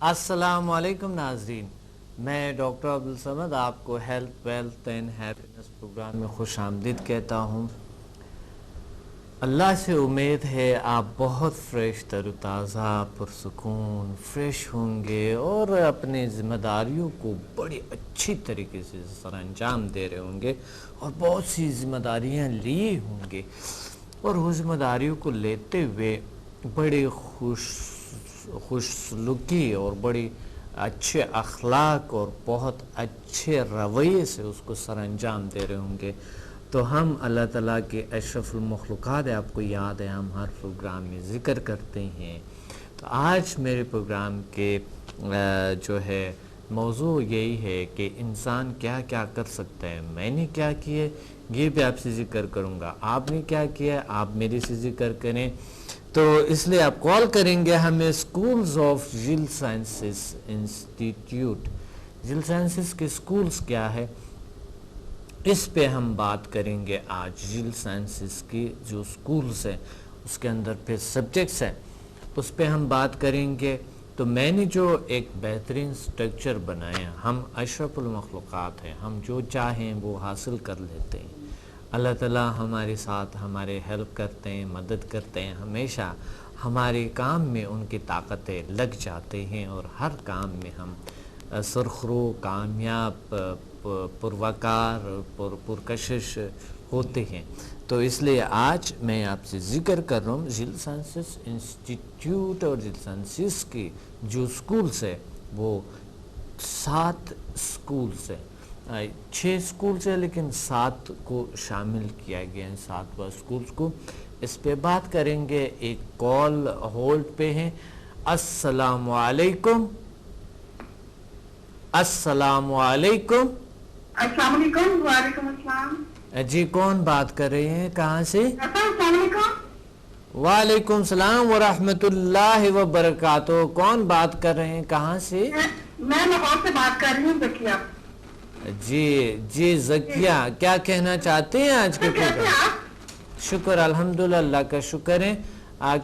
السلام علیکم ناظرین، میں ڈاکٹر عبدالصمد آپ کو health wealth and happiness programme میں خوش آمدید کہتا ہوں۔ اللہ سے امید ہے آپ بہت فریش تر و تازہ پرسکون فریش ہوں گے اور اپنی ذمہ داریوں کو بڑی اچھی طریقے سے سر انجام دے رہے ہوں گے اور بہت سی ذمہ داریاں لی ہوں گے اور وہ ذمہ داریوں کو لیتے ہوئے بڑی خوش سلوکی اور بڑی اچھے اخلاق اور بہت اچھے رویے سے اس کو سر انجام دے رہے ہوں گے۔ تو ہم اللہ تعالیٰ کے اشرف المخلوقات ہے، آپ کو یاد ہے ہم ہر پروگرام میں ذکر کرتے ہیں۔ تو آج میرے پروگرام کے جو ہے موضوع یہی ہے کہ انسان کیا کیا کر سکتا ہے۔ میں نے کیا کیا یہ بھی آپ سے ذکر کروں گا، آپ نے کیا کیا آپ میرے سے ذکر کریں۔ تو اس لیے آپ کال کریں گے ہمیں schools of jail sciences institute. Jail sciences کے اسکولز کیا ہے اس پہ ہم بات کریں گے آج۔ جیل سائنسز کی جو اسکولز ہیں اس کے اندر پھر سبجیکٹس ہیں اس پہ ہم بات کریں گے۔ تو میں نے جو ایک بہترین سٹرکچر بنایا، ہم اشرف المخلوقات ہیں، ہم جو چاہیں وہ حاصل کر لیتے ہیں۔ اللہ تعالیٰ ہمارے ساتھ ہمارے ہیلپ کرتے ہیں، مدد کرتے ہیں، ہمیشہ ہمارے کام میں ان کی طاقتیں لگ جاتے ہیں اور ہر کام میں ہم سرخرو کامیاب پروکار پرکشش ہوتے ہیں۔ تو اس لیے آج میں آپ سے ذکر کر رہا ہوں جیل سائنسز انسٹیٹیوٹ اور جیل سائنسز کی جو اسکولس ہے وہ 7 اسکولس ہیں، 6 اسکولس ہیں لیکن 7 کو شامل کیا گیا ہے، 7 اسکولس کو۔ اس پہ بات کریں گے۔ ایک کال ہولڈ پہ ہیں۔ السلام علیکم۔ السلام علیکم۔ السلام علیکم۔ وعلیکم السلام۔ جی کون بات کر رہے ہیں، کہاں سے؟ السلام علیکم۔ وعلیکم السلام ورحمۃ اللہ وبرکاتہ۔ کون بات کر رہے ہیں، کہاں سے؟ میں لاہور سے بات کر رہی ہوں، زکیہ۔ جی زکیہ، کیا کہنا چاہتے ہیں آج کے پروگرام؟ شکر الحمدللہ، اللہ کا شکر ہے۔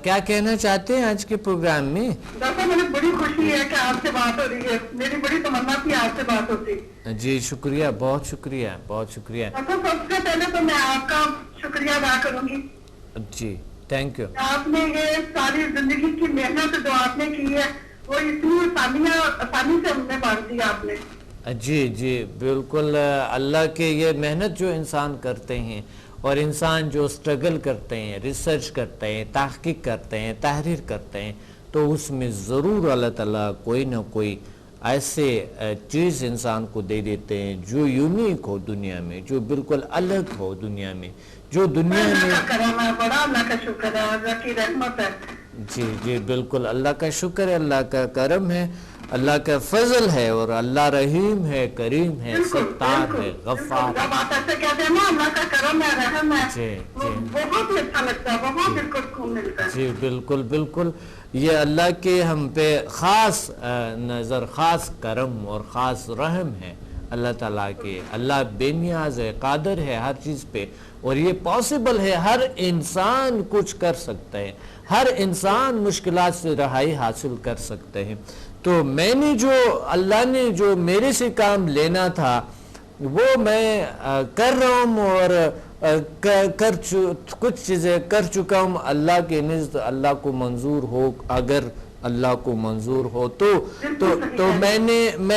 کیا کہنا چاہتے ہیں آج کے پروگرام میں؟ ڈاکٹر مجھے بڑی خوشی ہے کہ آپ سے بات ہو رہی ہے، میری بڑی تمنا تھی آپ سے بات ہوتی۔ جی شکریہ، بہت شکریہ، بہت شکریہ۔ ڈاکٹر سب سے پہلے تو میں آپ کا شکریہ ادا کروں گی۔ جی تھینک یو۔ آپ نے یہ ساری زندگی کی محنت جو آپ نے کی ہے وہ اتنی آسانی سے ہم نے بانٹ دی آپ نے۔ جی بالکل، اللہ کے یہ محنت جو انسان کرتے ہیں اور انسان جو سٹرگل کرتے ہیں، ریسرچ کرتے ہیں، تحقیق کرتے ہیں، تحریر کرتے ہیں، تو اس میں ضرور اللہ تعالیٰ کوئی نہ کوئی ایسے چیز انسان کو دے دیتے ہیں جو یونیک ہو دنیا میں، جو بالکل الگ ہو دنیا میں، جو دنیا میں اللہ کا کرم ہے، بڑا اللہ کا شکر ہے، اللہ کی رحمت ہے۔ جی بالکل، اللہ کا شکر ہے، اللہ کا کرم ہے، اللہ کا فضل ہے اور اللہ رحیم ہے، کریم ہے، ستار ہے، غفار ہے۔ جب آپ ایسے کہتے ہیں نا اللہ کا کرم ہے، رحم ہے، بہت ہی اچھا لگتا ہے، بہت دل کو سکون ملتا ہے۔ جی بالکل، یہ اللہ کے ہم پہ خاص نظر، خاص کرم اور خاص رحم ہے اللہ تعالیٰ کے۔ اللہ بے نیاز ہے، قادر ہے ہر چیز پہ، اور یہ پاسبل ہے، ہر انسان کچھ کر سکتا ہے، ہر انسان مشکلات سے رہائی حاصل کر سکتے ہیں۔ تو میں نے جو اللہ نے جو میرے سے کام لینا تھا وہ میں کر رہا ہوں اور کچھ چیزیں کر چکا ہوں۔ اللہ کے نزد اللہ کو منظور ہو، اگر اللہ کو منظور ہو تو میں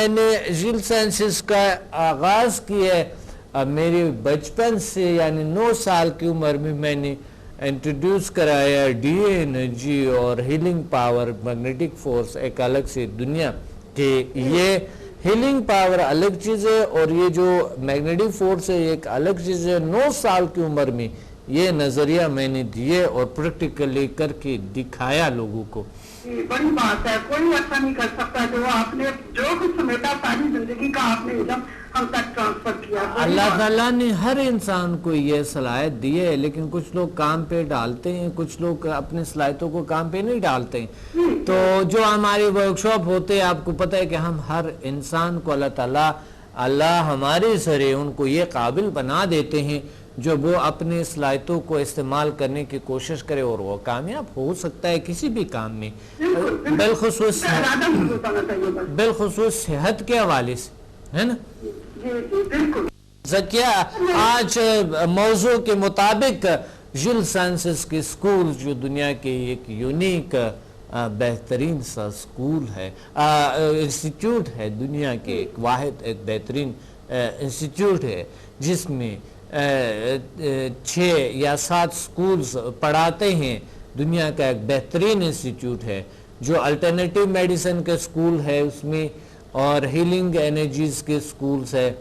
نے جیل سائنسز کا آغاز کیا ہے میری بچپن سے، یعنی 9 سال کی عمر میں نے انٹروڈیوس کرایا ڈی اے انرجی اور ہیلنگ پاور، میگنیٹک فورس ایک الگ سے دنیا کہ یہ ہیلنگ پاور الگ چیز ہے اور یہ جو میگنیٹک فورس ہے ایک الگ چیز ہے۔ 9 سال کی عمر میں یہ نظریہ میں نے دیے اور پریکٹیکلی کر کے دکھایا لوگوں کو۔ بڑی بات ہے، کوئی ایسا نہیں کر سکتا جو آپ نے جو کچھ سمیٹا ساری زندگی کا آپ نے علم ہم تک ٹرانسفر کیا۔ اللہ تعالیٰ نے ہر انسان کو یہ صلاحیت دی ہے، لیکن کچھ لوگ کام پہ ڈالتے ہیں، کچھ لوگ اپنے صلاحیتوں کو کام پہ نہیں ڈالتے ہیں۔ تو جو ہمارے ورکشاپ ہوتے ہیں، آپ کو پتہ ہے کہ ہم ہر انسان کو اللہ ہمارے ذریعے ان کو یہ قابل بنا دیتے ہیں جو وہ اپنے صلاحیتوں کو استعمال کرنے کی کوشش کرے اور وہ کامیاب ہو سکتا ہے کسی بھی کام میں، بالخصوص صحت کے حوالے سے، ہے نا؟ زکیہ آج موضوع کے مطابق جل سائنسز کے سکول جو دنیا کے ایک یونیک بہترین سا سکول ہے، انسٹیٹیوٹ ہے، دنیا کے ایک واحد ایک بہترین انسٹیٹیوٹ ہے جس میں 6 یا 7 سکولز پڑھاتے ہیں، دنیا کا ایک بہترین انسٹیٹیوٹ ہے جو الٹرنیٹیو میڈیسن کے سکول ہے اس میں، اور ہیلنگ انرجیز کے سکولز ہے،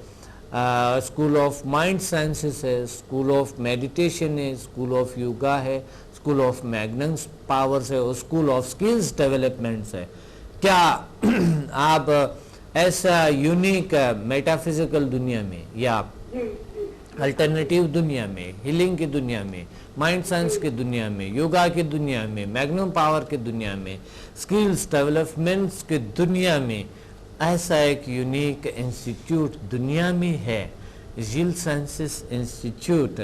اسکول آف مائنڈ سائنسز ہے، اسکول آف میڈیٹیشن ہے، اسکول آف یوگا ہے، اسکول آف میگنمس پاورز ہے، اور اسکول آف سکلز ڈیولپمنٹس ہے۔ کیا آپ ایسا یونیک میٹافزیکل دنیا میں یا الٹرنیٹیو دنیا میں، ہیلنگ کی دنیا میں، مائنڈ سائنس کی دنیا میں، یوگا کی دنیا میں، میگنم پاور کی دنیا میں، سکلز ڈیولپمنٹس کی دنیا میں ایسا ایک یونیک انسٹیٹیوٹ دنیا میں ہے، جل سائنسز انسٹیٹیوٹ،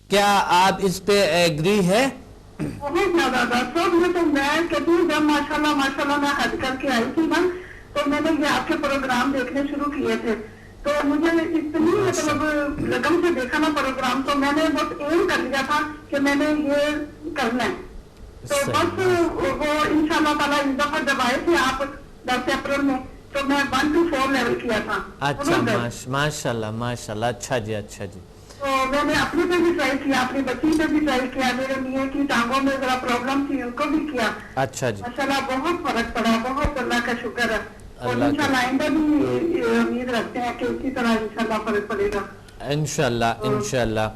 کیا آپ اس پہ ایگری ہے؟ بہت زیادہ درسوں میں تو میں کہتی ہوں جب ماشاءاللہ میں حج کر کے آئی تھی نا تو میں نے یہ آپ کے پروگرام دیکھنے شروع کیے تھے، تو مجھے اتنی مطلب لگن سے دیکھا نا پروگرام، تو میں نے بس ایم کر لیا تھا کہ میں نے یہ کرنا ہے، تو بس وہ انشاءاللہ تعالیٰ اس دفعہ جب آئے تھے آپ 10 اپریل میں تو میں 1 to 4 لیول کیا تھا۔ اچھا ماشاءاللہ، اچھا جی۔ تو میں نے اپنے پہ بھی ٹرائی کیا، اپنی بچی پہ بھی ٹرائی کیا، میرے میاں کی ٹانگوں میں ذرا پرابلم تھی ان کو بھی کیا۔ اچھا جی، ماشاءاللہ بہت فرق پڑا، بہت اللہ کا شکر ہے، اور انشاءاللہ آئندہ بھی امید رکھتے ہیں کہ اسی طرح انشاءاللہ فرق پڑے گا انشاءاللہ۔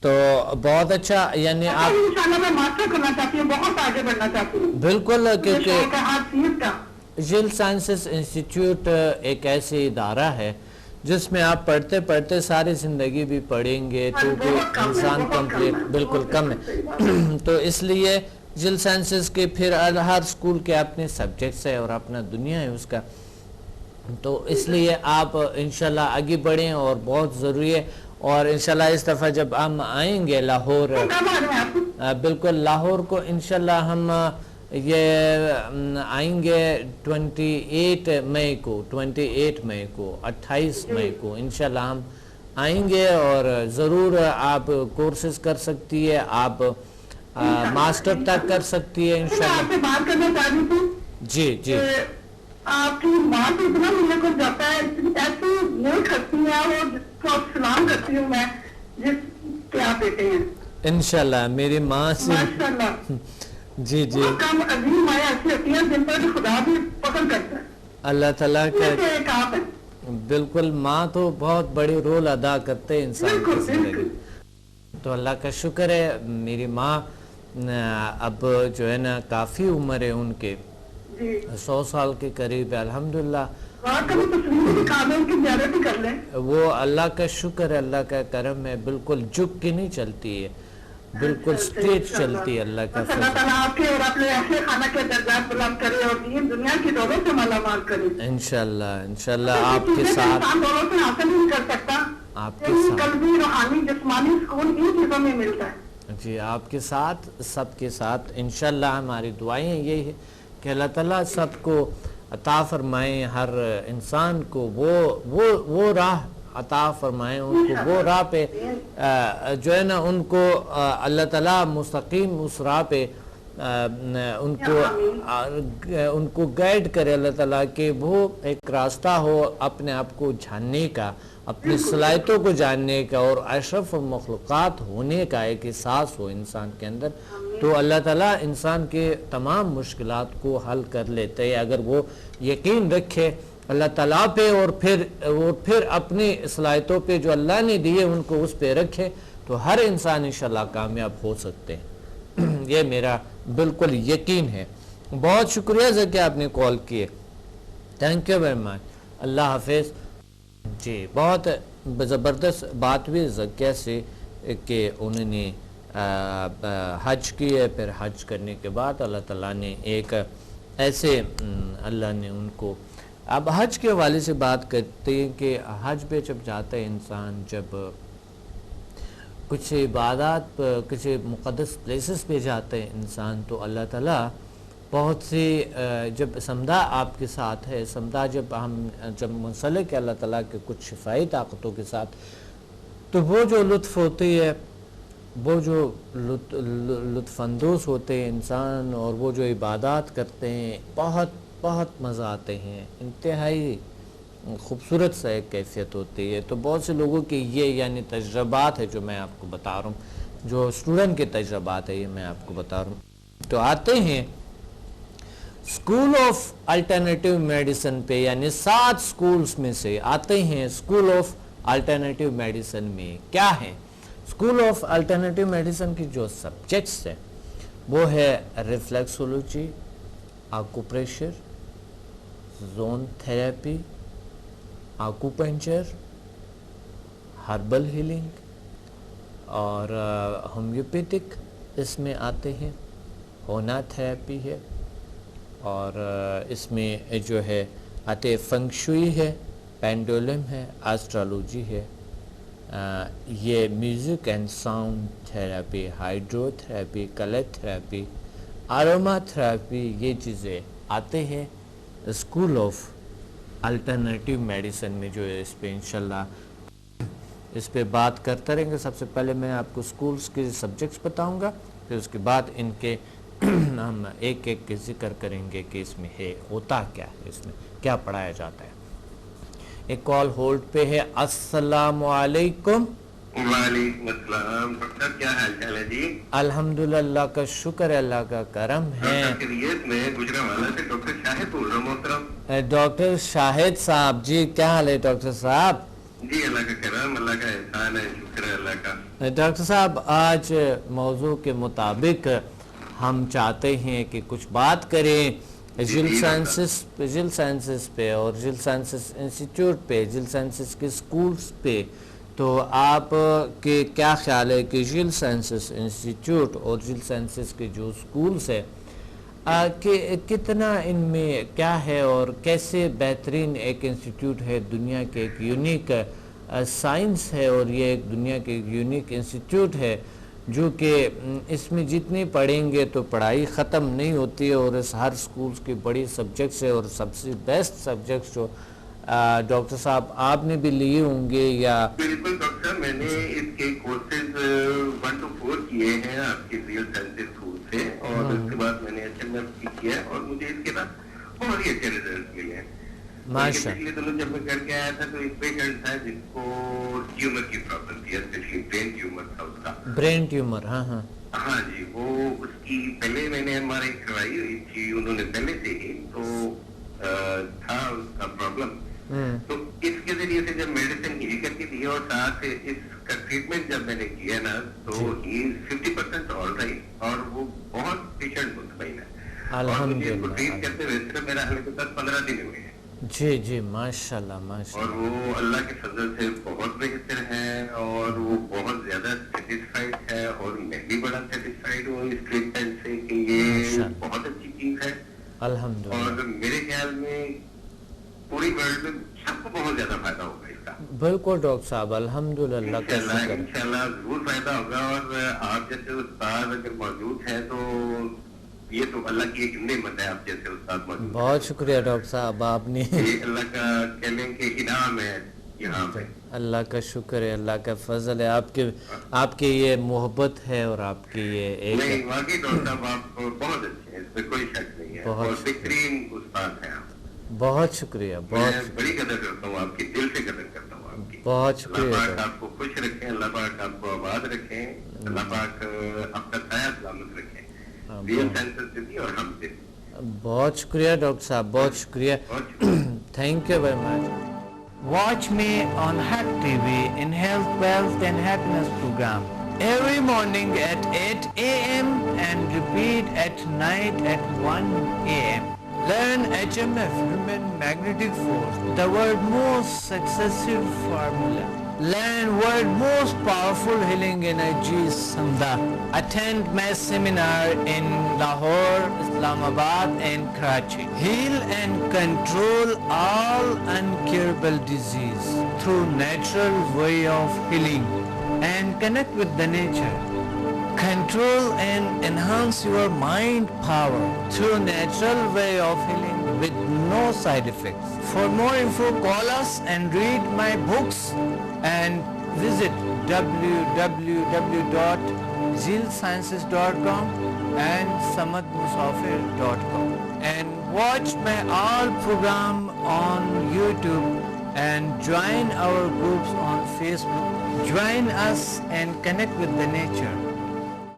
تو بہت اچھا، یعنی آپ انشاءاللہ میں ماسٹر کرنا چاہتی ہوں، بہت آگے بڑھنا چاہتی ہوں بالکل، کیونکہ ہاتھ چیز کا جل سائنسز انسٹیٹیوٹ ایک ایسی ادارہ ہے جس میں آپ پڑھتے پڑھتے ساری زندگی بھی پڑھیں گے تو بھی انسان کمپلیٹ بالکل کم ہے، تو اس لیے جل سائنسز کے پھر ہر سکول کے اپنے سبجیکٹس ہے اور اپنا دنیا ہے اس کا، تو اس لیے آپ انشاءاللہ آگے بڑھیں اور بہت ضروری ہے۔ اور انشاءاللہ اس دفعہ جب ہم آئیں گے لاہور، بالکل لاہور کو انشاءاللہ ہم یہ آئیں گے 28 مئی کو 28 مئی کو انشاءاللہ ہم آئیں گے، اور ضرور آپ کورسز کر سکتی ہے، آپ ماسٹر تک کر سکتی ہے انشاءاللہ۔ آپ سے بات کرنا چاہ رہی تھی جی آپ کی ماں تو اتنا مجھے کو جاتا ہے، ایسی نہیں کرتی ہیں اور جس کو سلام کرتی ہوں میں، جس کے آپ بیٹے ہیں انشاءاللہ میری ماں سے ماشاءاللہ جی کم عظیم ماں ایسی ہوتی ہیں جن پر خدا بھی پسند کرتا ہے، اللہ تعالیٰ ایک آپ ہے، بالکل ماں تو بہت بڑی رول ادا کرتے ہیں انسان کی زندگی، تو اللہ کا شکر ہے میری ماں اب جو ہے نا کافی عمر ہے ان کے، 100 سال کے قریب ہے الحمدللہ، وہ اللہ کا شکر ہے، اللہ کا کرم ہے، بالکل جھک کے نہیں چلتی ہے، بالکل سٹریٹ چلتی ہے، اللہ کا اللہ تعالیٰ آپ کے اور اپنے ایسے خانہ کے درجات بلند کرے اور دین دنیا کی دولت سے مالا مال کرے انشاءاللہ آپ کے ساتھ، انسان دولت سے حاصل نہیں کر سکتا، آپ کے ساتھ قلبی روحانی جسمانی سکون ان چیزوں میں ملتا ہے، جی آپ کے ساتھ، سب کے ساتھ انشاءاللہ ہماری دعائیں یہ ہے کہ اللہ تعالیٰ سب کو عطا فرمائیں، ہر انسان کو وہ راہ عطا فرمائیں، ان کو وہ راہ پہ جو ہے نا ان کو اللہ تعالیٰ مستقیم اس راہ پہ ان کو گائیڈ کرے اللہ تعالیٰ کہ وہ ایک راستہ ہو اپنے آپ کو جاننے کا، اپنی صلاحیتوں کو جاننے کا، اور اشرف المخلوقات ہونے کا ایک احساس ہو انسان کے اندر، تو اللہ تعالیٰ انسان کے تمام مشکلات کو حل کر لیتے ہیں اگر وہ یقین رکھے اللہ تعالیٰ پہ، اور پھر اپنی صلاحیتوں پہ جو اللہ نے دیے ان کو اس پہ رکھے، تو ہر انسان انشاءاللہ کامیاب ہو سکتے ہیں، یہ میرا بالکل یقین ہے۔ بہت شکریہ زکیہ آپ نے کال کیے، تھینک یو ویری مچ، اللہ حافظ۔ جی بہت زبردست بات بھی زکیہ سے کہ انہوں نے حج کی ہے، پھر حج کرنے کے بعد اللہ تعالیٰ نے ایک ایسے اللہ نے ان کو اب حج کے حوالے سے بات کرتے ہیں کہ حج پہ جب جاتا ہے انسان، جب کچھ عبادات کچھ مقدس پلیسز پہ جاتا ہے انسان، تو اللہ تعالیٰ بہت سی جب سمدھا آپ کے ساتھ ہے، سمدھا جب منسلک ہے اللہ تعالیٰ کے کچھ شفائی طاقتوں کے ساتھ، تو وہ جو لطف ہوتی ہے، وہ جو لطف اندوز ہوتے ہیں انسان، اور وہ جو عبادات کرتے ہیں، بہت بہت مزہ آتے ہیں، انتہائی خوبصورت سا ایک کیفیت ہوتی ہے۔ تو بہت سے لوگوں کے یہ یعنی تجربات ہے جو میں آپ کو بتا رہا ہوں، جو اسٹوڈنٹ کے تجربات ہے یہ میں آپ کو بتا رہا ہوں۔ تو آتے ہیں اسکول آف الٹرنیٹیو میڈیسن پہ، یعنی 7 سکولز میں سے آتے ہیں اسکول آف الٹرنیٹیو میڈیسن میں کیا ہے۔ اسکول آف الٹرنیٹیو میڈیسن کی جو سبجیکٹس ہیں وہ ہے ریفلیکسولوجی، آکوپریشر، زون تھیراپی، آکوپنچر، ہربل ہیلنگ اور ہومیوپیتھک اس میں آتے ہیں، ہونا تھیراپی ہے، اور اس میں جو ہے آتے فنگ شوئی ہے، پینڈولم ہے، ایسٹرالوجی ہے، یہ music and sound therapy, hydro therapy, colour therapy, aroma therapy, یہ چیزیں آتے ہیں اسکول آف الٹرنیٹیو میڈیسن میں، جو ہے اس پہ انشاءاللہ اس پہ بات کرتے رہیں گے۔ سب سے پہلے میں آپ کو سکولز کے سبجیکٹس بتاؤں گا، پھر اس کے بعد ان کے ہم ایک ایک کے ذکر کریں گے کہ اس میں ہے ہوتا کیا ہے، اس میں کیا پڑھایا جاتا ہے۔ ایک کال ہولڈ پہ ہے۔ السلام علیکم۔ وعلیکم السلام، ڈاکٹر کیا حال چال ہے جی؟ الحمدللہ، اللہ کا شکر ہے، اللہ کا کرم ہے۔ میں گجرانوالہ سے ڈاکٹر شاہد بول رہا ہوں محترم۔ ڈاکٹر شاہد صاحب جی، کیا حال ہے ڈاکٹر صاحب؟ جی اللہ کا کرم، اللہ کا احسان ہے، شکر ہے اللہ کا۔ ڈاکٹر صاحب آج موضوع کے مطابق ہم چاہتے ہیں کہ کچھ بات کریں جل سائنسز پہ اور جل سائنسز انسٹیٹیوٹ پہ، جل سائنسز کے سکولز پہ۔ تو آپ کے کیا خیال ہے کہ جل سائنسز انسٹیٹیوٹ اور جل سائنسز کے جو سکولز ہے کہ کتنا ان میں کیا ہے اور کیسے بہترین ایک انسٹیٹیوٹ ہے، دنیا کے ایک یونیک سائنس ہے، اور یہ ایک دنیا کے ایک یونیک انسٹیٹیوٹ ہے جو کہ اس میں جتنی پڑھیں گے تو پڑھائی ختم نہیں ہوتی ہے، اور اس ہر سکولز کی بڑی سبجیکٹس ہے، اور سب سے بیسٹ سبجیکٹس جو ڈاکٹر صاحب آپ نے بھی لیے ہوں گے یا؟ بالکل ڈاکٹر صاحب، میں نے اس کے کورسز 1 to 4 کیے ہیں آپ کے ریئل سائنسز اسکول سے، اور اس کے بعد میں نے HMF کیا ہے، اور مجھے اس کے بعد بہت ہی اچھے ریزلٹ ملے ہیں۔ ماشاء پچھلے دنوں جب میں کر کے آیا تھا تو ایک پیشنٹ تھا جس کو ٹیومر کی پرابلم تھی، اسپیشلی برین ٹیومر تھا اس کا۔ برین ٹیومر، ہاں ہاں ہاں جی، وہ اس کی پہلے میں نے MRI کروائی ہوئی تھی انہوں نے پہلے سے ہی، تو تھا اس کا پرابلم، تو اس کے ذریعے سے جب میڈیسن ہی کر کے دی اور ساتھ اس کا ٹریٹمنٹ جب میں نے کیا نا تو ہی 50% آل رائٹ، اور وہ بہت پیشنٹ مطمئن ہے، اور مجھے اس کو ٹریٹ کرتے ہوئے صرف میرا حال کے ساتھ 15 دن ہوئے ہیں۔ جی جی ماشاءاللہ ماشاءاللہ، اور وہ اللہ کے فضل سے بہت بہتر ہے، اور وہ بہت زیادہ سیٹسفائیڈ ہے، اور میں بھی بڑا سیٹسفائیڈ ہوں اس ٹریٹمنٹ سے کہ یہ بہت اچھی چیز ہے الحمدللہ، اور میرے خیال میں پوری ورلڈ میں سب کو بہت زیادہ فائدہ ہوگا اس کا۔ بالکل ڈاکٹر صاحب، الحمدللہ، اللہ کا شکر ہے، انشاءاللہ ضرور فائدہ ہوگا، اور آپ جیسے استاد اگر موجود ہیں تو یہ تو اللہ کی ایک نعمت ہے، آپ جیسے استاد موجود ہیں۔ بہت شکریہ ڈاکٹر صاحب، آپ نے یہ اللہ کا کہہ لیں کہ انعام ہے یہاں پہ، اللہ کا شکر ہے، اللہ کا فضل ہے، آپ کے یہ محبت ہے، اور آپ کی یہ ایک نہیں واقعی ڈاکٹر صاحب آپ بہت اچھے ہیں، اس میں کوئی شک نہیں ہے، اور بہترین استاد ہیں آپ۔ بہت شکریہ، میں بڑی قدر کرتا ہوں آپ کی، دل سے قدر کرتا ہوں آپ کی۔ بہت شکریہ، اللہ پاک آپ کو خوش رکھیں، اللہ پاک آپ کو آباد رکھیں، اللہ پاک آپ کا سایہ سلامت رکھیں، ریئل سائنسز سے بھی اور ہم سے بھی۔ بہت شکریہ ڈاکٹر صاحب، بہت شکریہ، thank you very much. Watch me on Hack TV in Health, Wealth and Happiness program every morning at 8 a.m. and repeat at night at 1 a.m. Learn HMF, Human Magnetic Force, the world's most successful formula. Learn world's most powerful healing energy, Samdha. Attend my seminar in Lahore, Islamabad and Karachi. Heal and control all incurable disease through natural way of healing and connect with the nature. Control and enhance your mind power through natural way of healing with no side effects. For more info, call us and read my books and visit www.zealsciences.com and samadmusafir.com and watch my all program on YouTube and join our groups on Facebook. Join us and connect with the nature.